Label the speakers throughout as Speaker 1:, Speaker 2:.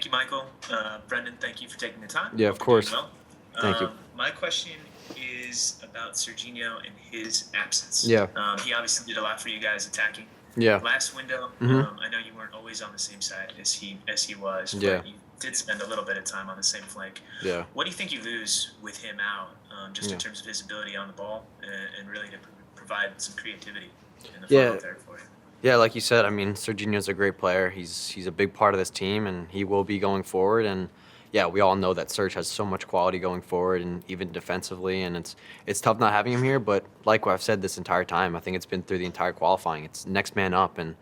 Speaker 1: you, Michael. Brenden, thank you for taking the time.
Speaker 2: Yeah, of
Speaker 1: Hope you're
Speaker 2: course.
Speaker 1: doing well.
Speaker 2: Thank you.
Speaker 1: My question is about Serginho and his absence.
Speaker 2: Yeah.
Speaker 1: He obviously did a lot for you guys attacking.
Speaker 2: Yeah.
Speaker 1: Last window,
Speaker 2: Mhm.
Speaker 1: I know you weren't always on the same side as he was, but
Speaker 2: Yeah.
Speaker 1: you did spend a little bit of time on the same flank.
Speaker 2: Yeah.
Speaker 1: What do you think you lose with him out, just
Speaker 2: Yeah.
Speaker 1: in terms of his ability on the ball and really to provide some creativity in the
Speaker 2: Yeah.
Speaker 1: final third for you?
Speaker 2: Yeah, like you said, I mean, Serginho's a great player. He's a big part of this team, and he will be going forward. And yeah, we all know that Serge has so much quality going forward, and even defensively. And it's tough not having him here. But like what I've said this entire time, I think it's been through the entire qualifying. It's next man up, and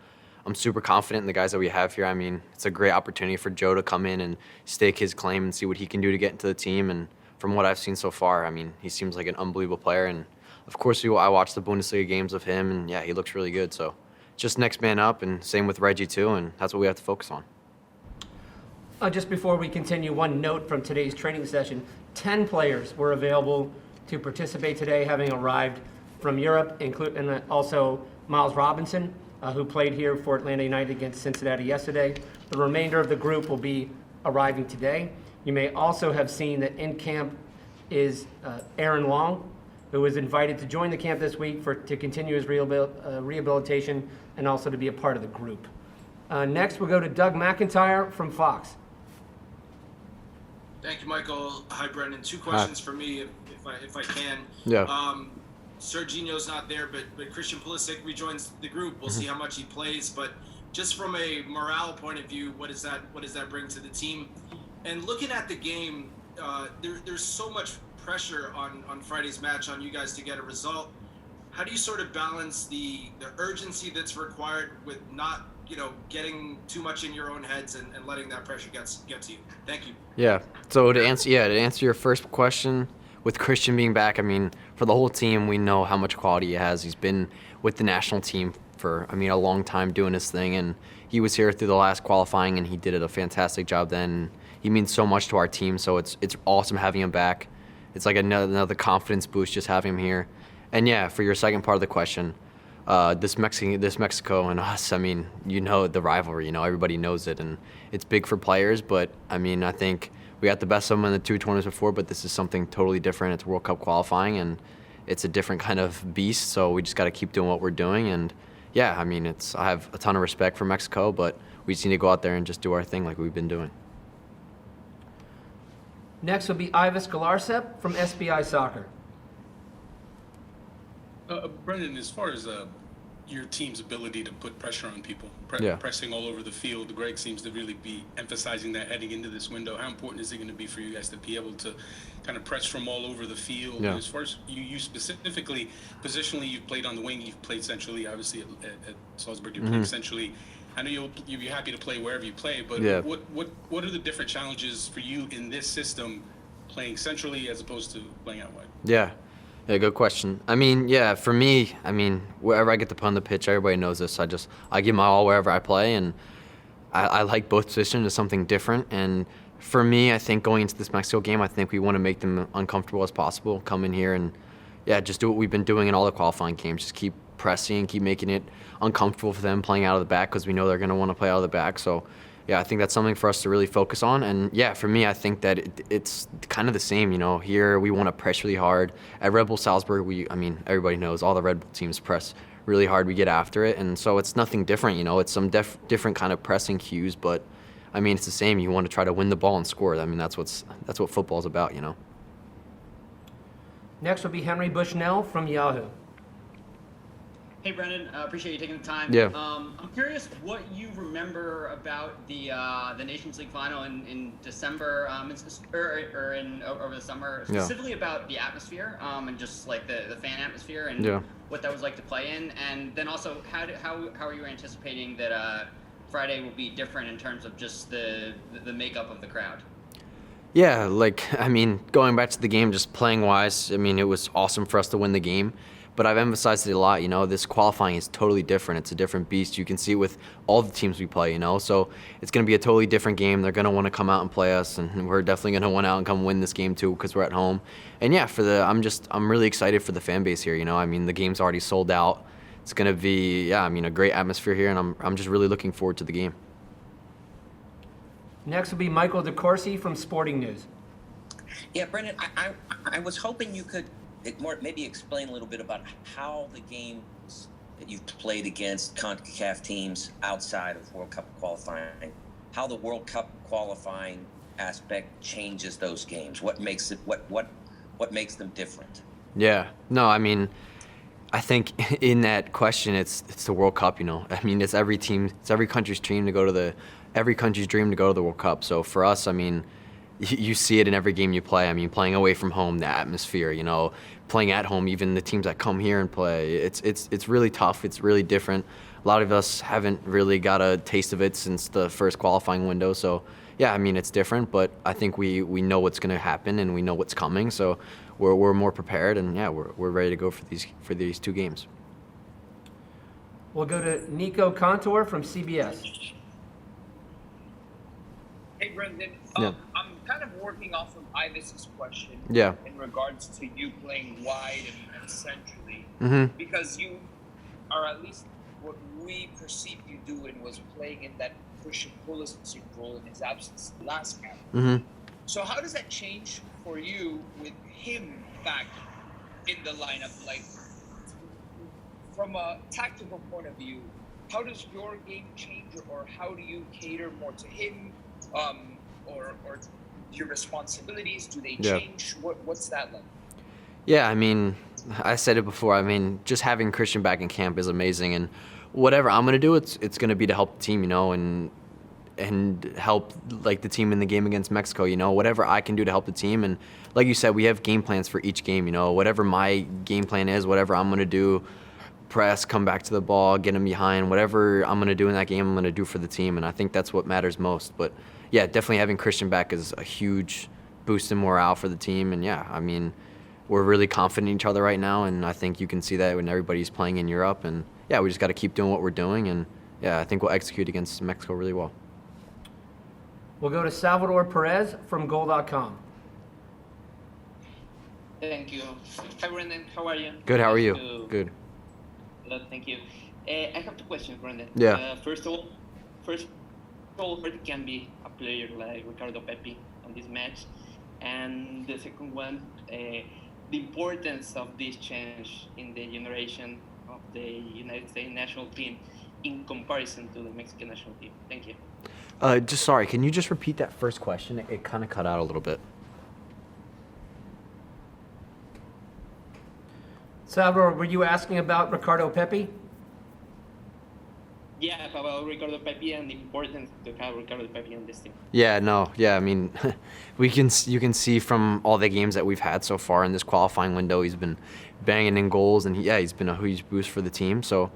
Speaker 2: I'm super confident in the guys that we have here. I mean, it's a great opportunity for Joe to come in and stake his claim and see what he can do to get into the team. And from what I've seen so far, I mean, he seems like an unbelievable player. And of course, I watched the Bundesliga games of him, and yeah, he looks really good. So just next man up, and same with Reggie too, and that's what we have to focus on.
Speaker 3: Just before we continue, one note from today's training session. 10 players were available to participate today, having arrived from Europe, and also Miles Robinson, who played here for Atlanta United against Cincinnati yesterday. The remainder of the group will be arriving today. You may also have seen that in camp is Aaron Long, who was invited to join the camp this week to continue his rehabilitation and also to be a part of the group. Next, we'll go to Doug McIntyre from Fox.
Speaker 4: Thank you, Michael. Hi, Brenden. Two questions for me, if I can.
Speaker 2: Yeah.
Speaker 4: Serginho's not there, but Christian Pulisic rejoins the group. We'll see how much he plays, but just from a morale point of view, what does that bring to the team? And looking at the game, there's so much pressure on Friday's match on you guys to get a result. How do you sort of balance the urgency that's required with not getting too much in your own heads and letting that pressure get to you? Thank you.
Speaker 2: Yeah. So to answer your first question, with Christian being back, I mean, for the whole team, we know how much quality he has. He's been with the national team for, a long time doing his thing, and he was here through the last qualifying, and he did a fantastic job then. He means so much to our team, so it's awesome having him back. It's like another confidence boost just having him here. And yeah, for your second part of the question, this Mexico and us, I mean, the rivalry, everybody knows it, and it's big for players, but I think we got the best of them in the two tournaments before, but this is something totally different. It's World Cup qualifying, and it's a different kind of beast, so we just got to keep doing what we're doing. And yeah, I have a ton of respect for Mexico, but we just need to go out there and just do our thing like we've been doing.
Speaker 3: Next will be Ivis Galarsep from SBI Soccer.
Speaker 5: Brenden, as far as your team's ability to put pressure on people, pressing all over the field, Greg seems to really be emphasizing that heading into this window. How important is it going to be for you guys to be able to kind of press from all over the field?
Speaker 2: Yeah.
Speaker 5: As far as you specifically, positionally, you've played on the wing, you've played centrally, obviously at Salzburg, you played centrally. I know you'll be happy to play wherever you play, but
Speaker 2: Yeah.
Speaker 5: what are the different challenges for you in this system, playing centrally as opposed to playing out wide?
Speaker 2: Yeah, good question. For me, wherever I get to play on the pitch, everybody knows this. I give my all wherever I play, and I like both positions as something different. And for me, I think going into this Mexico game, I think we want to make them uncomfortable as possible. Come in here and just do what we've been doing in all the qualifying games. Just keep pressing, keep making it uncomfortable for them playing out of the back, because we know they're going to want to play out of the back. So I think that's something for us to really focus on. And for me, I think that it's kind of the same. Here we want to press really hard. At Red Bull Salzburg, everybody knows all the Red Bull teams press really hard. We get after it, and so it's nothing different. It's some different kind of pressing cues, but it's the same. You want to try to win the ball and score. That's what football's about.
Speaker 3: Next will be Henry Bushnell from Yahoo.
Speaker 6: Hey, Brenden, appreciate you taking the time.
Speaker 2: Yeah.
Speaker 6: I'm curious what you remember about the Nations League final in December, over the summer, specifically about the atmosphere and just like the fan atmosphere and what that was like to play in, and then also how are you anticipating that Friday will be different in terms of just the makeup of the crowd?
Speaker 2: Yeah, going back to the game, just playing wise, it was awesome for us to win the game. But I've emphasized it a lot, this qualifying is totally different. It's a different beast. You can see it with all the teams we play, So it's going to be a totally different game. They're going to want to come out and play us, and we're definitely going to want out and come win this game too, because we're at home. And I'm really excited for the fan base here, the game's already sold out. It's going to be, a great atmosphere here, and I'm just really looking forward to the game.
Speaker 3: Next will be Michael DeCourcy from Sporting News.
Speaker 7: Yeah, Brenden, I was hoping you could maybe explain a little bit about how the games that you've played against CONCACAF teams outside of World Cup qualifying, how the World Cup qualifying aspect changes those games. What makes it what makes them different?
Speaker 2: Yeah. No, I mean, I think in that question, it's the World Cup. I mean, it's every country's dream to go to the World Cup. So for us, I mean, you see it in every game you play. I mean, playing away from home, the atmosphere, playing at home, even the teams that come here and play, it's really tough. It's really different. A lot of us haven't really got a taste of it since the first qualifying window. So yeah, I mean, it's different, but I think we know what's going to happen and we know what's coming. So we're more prepared, and yeah, we're ready to go for these two games.
Speaker 3: We'll go to Nico Contour from CBS.
Speaker 8: Hey, Brenden.
Speaker 2: Yeah.
Speaker 8: I'm kind of working off of Ivis's question
Speaker 2: Yeah.
Speaker 8: in regards to you playing wide and centrally.
Speaker 2: Mm-hmm.
Speaker 8: Because you are, at least what we perceived you doing, was playing in that Christian Pulisic role in his absence last camp.
Speaker 2: Mm-hmm.
Speaker 8: So how does that change for you with him back in the lineup? Like, from a tactical point of view, how does your game change, or how do you cater more to him? Or your responsibilities, do they change? What's that like?
Speaker 2: Yeah, I mean, I said it before. I mean, just having Christian back in camp is amazing, and whatever I'm gonna do, it's gonna be to help the team, and help like the team in the game against Mexico. Whatever I can do to help the team, and like you said, we have game plans for each game. Whatever my game plan is, whatever I'm gonna do, press, come back to the ball, get them behind, whatever I'm gonna do in that game, I'm gonna do for the team, and I think that's what matters most. But yeah, definitely having Christian back is a huge boost in morale for the team, and yeah, I mean, we're really confident in each other right now, and I think you can see that when everybody's playing in Europe, and yeah, we just got to keep doing what we're doing, and yeah, I think we'll execute against Mexico really well.
Speaker 3: We'll go to Salvador Perez from Goal.com.
Speaker 9: Thank you. Hi, Brenden. How are you?
Speaker 2: Good. How are you? Good.
Speaker 9: Thank you. I have two questions, Brenden.
Speaker 2: Yeah.
Speaker 9: First of all, it can be a player like Ricardo Pepi on this match, and the second one, the importance of this change in the generation of the United States national team in comparison to the Mexican national team. Thank you.
Speaker 2: Just sorry, can you just repeat that first question? It kind of cut out a little bit.
Speaker 3: Salvador, were you asking about Ricardo Pepi?
Speaker 9: Yeah, about Ricardo Pepi and the importance to have Ricardo Pepi on this team.
Speaker 2: Yeah, no, yeah, I mean, you can see from all the games that we've had so far in this qualifying window, he's been banging in goals, and he's been a huge boost for the team. So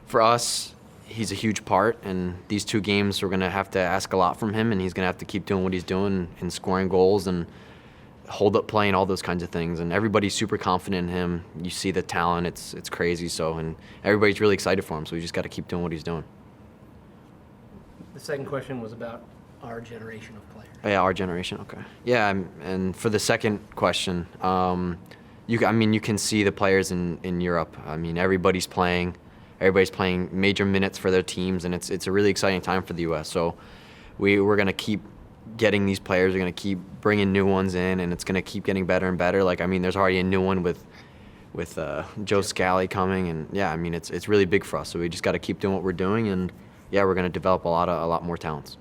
Speaker 2: for us, he's a huge part, and these two games we're going to have to ask a lot from him, and he's going to have to keep doing what he's doing and scoring goals and hold up play and all those kinds of things. And everybody's super confident in him. You see the talent, it's crazy. So, and everybody's really excited for him, so we just got to keep doing what he's doing.
Speaker 3: The second question was about our generation of players.
Speaker 2: Yeah, our generation, okay. Yeah, and for the second question, you can see the players in Europe. I mean, everybody's playing major minutes for their teams, and it's a really exciting time for the U.S. So we're going to keep getting these players. We're going to keep bringing new ones in, and it's going to keep getting better and better. Like, I mean, there's already a new one with Joe Scally coming, and yeah, I mean, it's really big for us. So we just got to keep doing what we're doing, and yeah, we're going to develop a lot more talents.